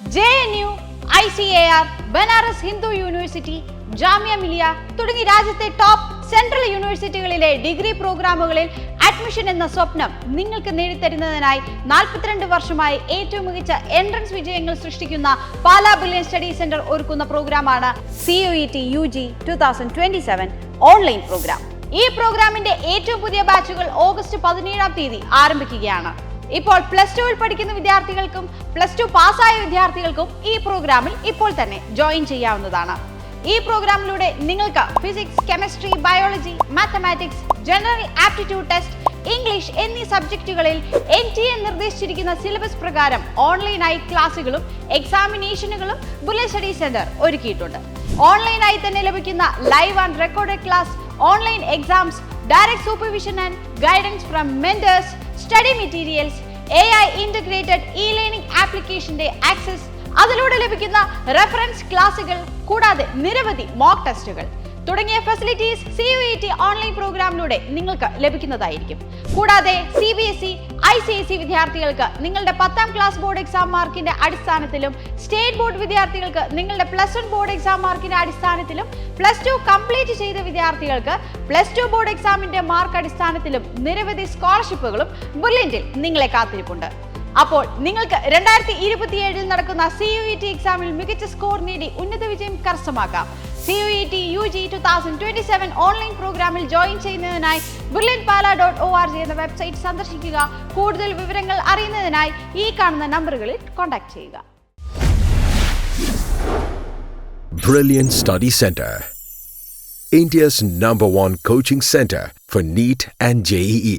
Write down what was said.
JNU, ICAR, Banaras Hindu university, Jamia Millia തുടങ്ങി രാജ്യത്തെ top central യൂണിവേഴ്സിറ്റികളിലെ ഡിഗ്രി പ്രോഗ്രാമുകളിൽ അഡ്മിഷൻ എന്ന സ്വപ്നം നിങ്ങൾക്ക് നേടിത്തരുന്നതിനായി 42 വർഷമായി ഏറ്റവും മികച്ച എൻട്രൻസ് വിജയങ്ങൾ സൃഷ്ടിക്കുന്ന പാലാ ബ്രില്യൻറ്റ് സ്റ്റഡി സെന്റർ ഒരുക്കുന്ന പ്രോഗ്രാമാണ് CUET UG 2027 ഓൺലൈൻ പ്രോഗ്രാം. ഈ പ്രോഗ്രാമിന്റെ ഏറ്റവും പുതിയ ബാച്ചുകൾ ഓഗസ്റ്റ് 17-ാം തീയതി ആരംഭിക്കുകയാണ്. ഇപ്പോൾ +2 പഠിക്കുന്ന വിദ്യാർത്ഥികൾക്കും +2 പാസ്സായ വിദ്യാർത്ഥികൾക്കും ഈ പ്രോഗ്രാമിൽ ഇപ്പോൾ തന്നെ ജോയിൻ ചെയ്യാവുന്നതാണ്. ഈ പ്രോഗ്രാമിലൂടെ നിങ്ങൾക്ക് physics, chemistry, biology, mathematics, general aptitude test, English എന്നീ സബ്ജക്റ്റുകളിൽ NTA നിർദ്ദേശിച്ചിരിക്കുന്ന സിലബസ് പ്രകാരം ഓൺലൈനായി ക്ലാസുകളും എക്സാമിനേഷനുകളും ബുള്ളറ്റ് സ്റ്റഡി സെന്റർ ഒരുക്കിയിട്ടുണ്ട്. ഓൺലൈനായി തന്നെ ലഭിക്കുന്ന live and recorded class, online exams, direct supervision and guidance from mentors, study materials, AI integrated learning ആപ്ലിക്കേഷന്റെ ആക്സസ്, അതിലൂടെ ലഭിക്കുന്ന റെഫറൻസ് ക്ലാസുകൾ, കൂടാതെ നിരവധി മോക്ക് ടെസ്റ്റുകൾ തുടങ്ങിയ ഫെസിലിറ്റീസ് CUET ഓൺലൈൻ പ്രോഗ്രാമിലൂടെ നിങ്ങൾക്ക് ലഭിക്കുന്നതായിരിക്കും. കൂടാതെ CBSE, ICSE വിദ്യാർത്ഥികൾക്ക് നിങ്ങളുടെ 10ാം ക്ലാസ് ബോർഡ് എക്സാം മാർക്കിന്റെ അടിസ്ഥാനത്തിലും, സ്റ്റേറ്റ് ബോർഡ് വിദ്യാർത്ഥികൾക്ക് നിങ്ങളുടെ +1 ബോർഡ് എക്സാം മാർക്കിന്റെ അടിസ്ഥാനത്തിലും, +2 കംപ്ലീറ്റ് ചെയ്ത വിദ്യാർത്ഥികൾക്ക് +2 ബോർഡ് എക്സാമിന്റെ മാർക്ക് അടിസ്ഥാനത്തിലും നിരവധി സ്കോളർഷിപ്പുകളും ബ്രില്യന്റിൽ നിങ്ങളെ കാത്തിരിപ്പുണ്ട്. അപ്പോൾ നിങ്ങൾക്ക് 2027 നടക്കുന്ന CUET എക്സാമിൽ മികച്ച സ്കോർ നേടി ഉന്നത വിജയം കരസ്ഥമാക്കാം. CUET UG 2027 ഓൺലൈൻ പ്രോഗ്രാമിൽ ജോയിൻ ചെയ്യുന്നതിനായി brilliantpala.org എന്ന വെബ്സൈറ്റ് സന്ദർശിക്കുക. കൂടുതൽ വിവരങ്ങൾ അറിയുന്നതിനായി ഈ കാണുന്ന നമ്പറുകളിൽ കോൺടാക്ട് ചെയ്യുക. Brilliant Study Center, India's #1 coaching center for NEET and JEE.